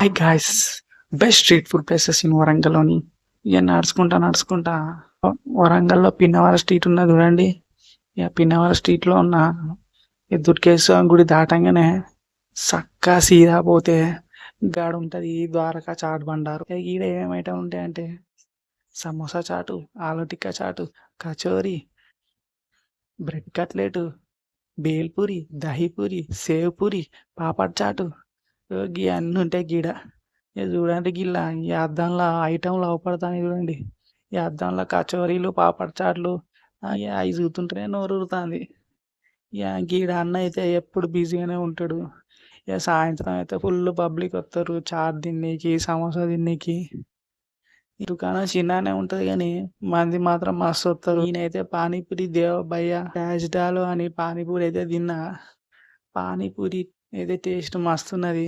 Hi guys! Best street food places in వరంగల్‌లోని ఇగ నడుచుకుంటా వరంగల్‌లో పిన్నవర స్ట్రీట్ ఉన్నది చూడండి. ఇగ పిన్నవర స్ట్రీట్‌లో ఉన్న ఈ దుర్గేశ్వరం గుడి దాటంగానే సక్కా సీదా పోతే గాడుంటది ద్వారకా చాట్ బండారు. ఈడ ఏమేమి ఐటెమ్‌లు ఉంటాయంటే సమోసా చాటు, ఆలు టిక్కా చాటు, కచోరీ, బ్రెడ్ కట్లెటు, బేల్ పూరి, దహి పూరి, సేవ్ పూరి, పాపడ్ చాటు గియన్నీ ఉంటాయి గీడ. ఇగ చూడండి గిల్లా ఈ అద్దంలా ఐటెంలు అవుపడతాన్నాయి చూడండి. ఈ అద్దంలా కచోరీలు, పాపడ్ చాట్‌లు ఇగ అయి చూస్తుంటేనే నోరూరుతాంది. ఇగ గీడ అన్న అయితే ఎప్పుడు బిజీగానే ఉంటాడు. ఇగ సాయంత్రం అయితే ఫుల్ పబ్లిక్ వత్తరు చాట్ తిన్నీకి, సమోసా తిన్నీకి. ఈ దుకాణం చిన్నగానే ఉంటది గానీ మంది మాత్రం మస్తొత్తరు. నేనైతే పానీపూరి దేవ్ భయ్యా డాష్ డాలో అని పానీపూరి అయితే తిన్నా. పానీపూరి అయితే టేస్ట్ మస్తున్నది.